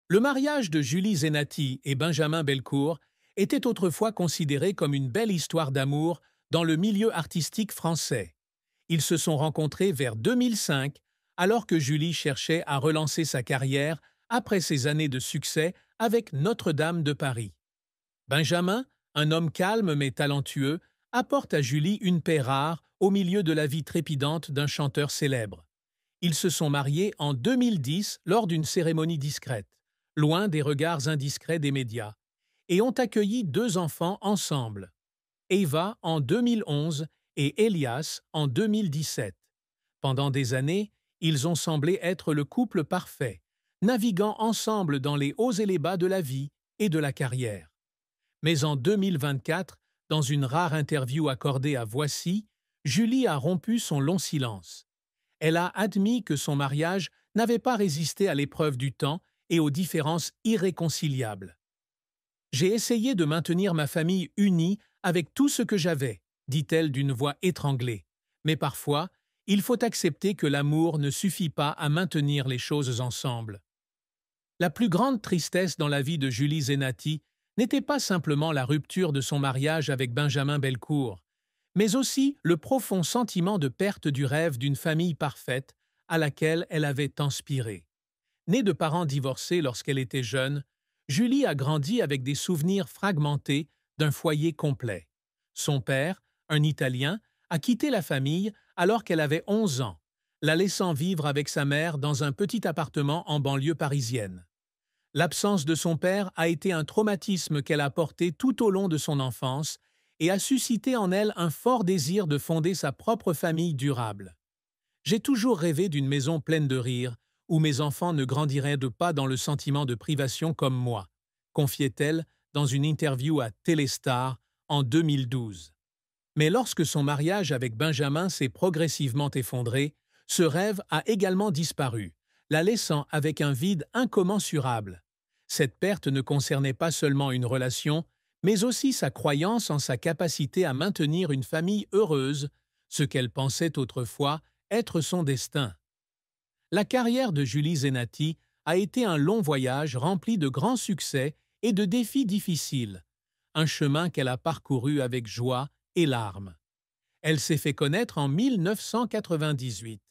Le mariage de Julie Zenati et Benjamin Belcourt était autrefois considéré comme une belle histoire d'amour dans le milieu artistique français. Ils se sont rencontrés vers 2005, alors que Julie cherchait à relancer sa carrière après ses années de succès avec Notre-Dame de Paris. Benjamin, un homme calme mais talentueux, apporte à Julie une paix rare au milieu de la vie trépidante d'un chanteur célèbre. Ils se sont mariés en 2010 lors d'une cérémonie discrète, loin des regards indiscrets des médias, et ont accueilli deux enfants ensemble, Eva en 2011 et Elias en 2017. Pendant des années, ils ont semblé être le couple parfait, naviguant ensemble dans les hauts et les bas de la vie et de la carrière. Mais en 2024, dans une rare interview accordée à Voici, Julie a rompu son long silence. Elle a admis que son mariage n'avait pas résisté à l'épreuve du temps et aux différences irréconciliables. J'ai essayé de maintenir ma famille unie avec tout ce que j'avais, dit-elle d'une voix étranglée. Mais parfois, il faut accepter que l'amour ne suffit pas à maintenir les choses ensemble. La plus grande tristesse dans la vie de Julie Zenati n'était pas simplement la rupture de son mariage avec Benjamin Belcourt, mais aussi le profond sentiment de perte du rêve d'une famille parfaite à laquelle elle avait tant aspiré. Née de parents divorcés lorsqu'elle était jeune, Julie a grandi avec des souvenirs fragmentés d'un foyer complet. Son père, un Italien, a quitté la famille alors qu'elle avait 11 ans, la laissant vivre avec sa mère dans un petit appartement en banlieue parisienne. L'absence de son père a été un traumatisme qu'elle a porté tout au long de son enfance et a suscité en elle un fort désir de fonder sa propre famille durable. J'ai toujours rêvé d'une maison pleine de rire, où mes enfants ne grandiraient pas dans le sentiment de privation comme moi, confiait-elle dans une interview à Téléstar en 2012. Mais lorsque son mariage avec Benjamin s'est progressivement effondré, ce rêve a également disparu, la laissant avec un vide incommensurable. Cette perte ne concernait pas seulement une relation, mais aussi sa croyance en sa capacité à maintenir une famille heureuse, ce qu'elle pensait autrefois être son destin. La carrière de Julie Zenati a été un long voyage rempli de grands succès et de défis difficiles, un chemin qu'elle a parcouru avec joie et larmes. Elle s'est fait connaître en 1998,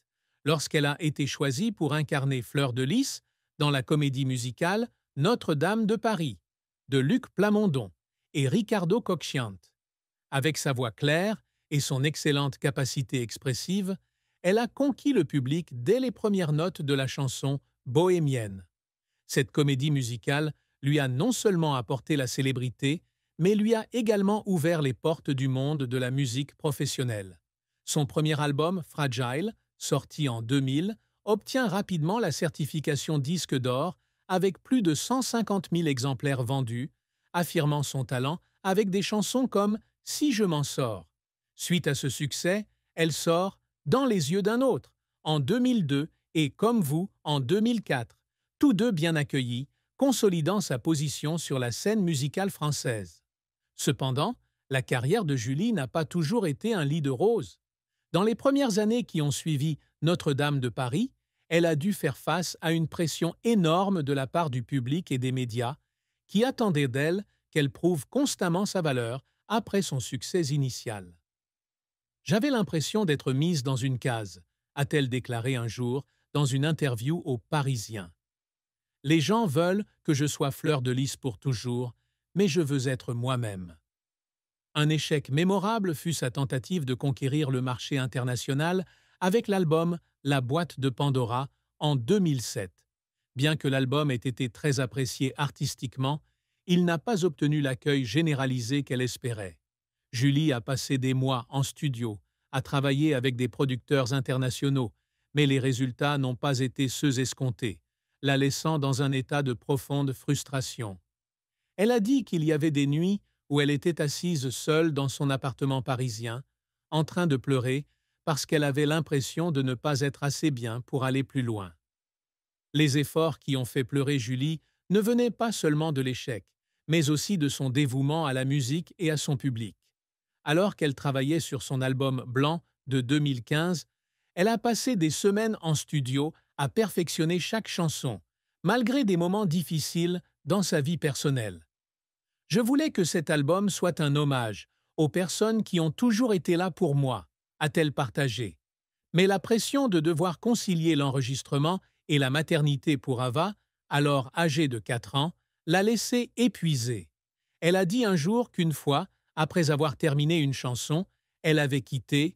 lorsqu'elle a été choisie pour incarner Fleur de Lys dans la comédie musicale Notre-Dame de Paris, de Luc Plamondon et Ricardo Cocchiante. Avec sa voix claire et son excellente capacité expressive, elle a conquis le public dès les premières notes de la chanson bohémienne. Cette comédie musicale lui a non seulement apporté la célébrité, mais lui a également ouvert les portes du monde de la musique professionnelle. Son premier album, Fragile, sorti en 2000, obtient rapidement la certification disque d'or avec plus de 150 000 exemplaires vendus, affirmant son talent avec des chansons comme Si je m'en sors. Suite à ce succès, elle sort Dans les yeux d'un autre en 2002 et Comme vous en 2004, tous deux bien accueillis, consolidant sa position sur la scène musicale française. Cependant, la carrière de Julie n'a pas toujours été un lit de roses. Dans les premières années qui ont suivi Notre-Dame de Paris, elle a dû faire face à une pression énorme de la part du public et des médias, qui attendaient d'elle qu'elle prouve constamment sa valeur après son succès initial. J'avais l'impression d'être mise dans une case, a-t-elle déclaré un jour dans une interview au Parisien. Les gens veulent que je sois Fleur de Lys pour toujours, mais je veux être moi-même. Un échec mémorable fut sa tentative de conquérir le marché international avec l'album La boîte de Pandora en 2007. Bien que l'album ait été très apprécié artistiquement, il n'a pas obtenu l'accueil généralisé qu'elle espérait. Julie a passé des mois en studio, a travaillé avec des producteurs internationaux, mais les résultats n'ont pas été ceux escomptés, la laissant dans un état de profonde frustration. Elle a dit qu'il y avait des nuits où elle était assise seule dans son appartement parisien, en train de pleurer parce qu'elle avait l'impression de ne pas être assez bien pour aller plus loin. Les efforts qui ont fait pleurer Julie ne venaient pas seulement de l'échec, mais aussi de son dévouement à la musique et à son public. Alors qu'elle travaillait sur son album Blanc de 2015, elle a passé des semaines en studio à perfectionner chaque chanson, malgré des moments difficiles dans sa vie personnelle. Je voulais que cet album soit un hommage aux personnes qui ont toujours été là pour moi, a-t-elle partagé. Mais la pression de devoir concilier l'enregistrement et la maternité pour Ava, alors âgée de 4 ans, l'a laissée épuisée. Elle a dit un jour qu'une fois, après avoir terminé une chanson, elle avait quitté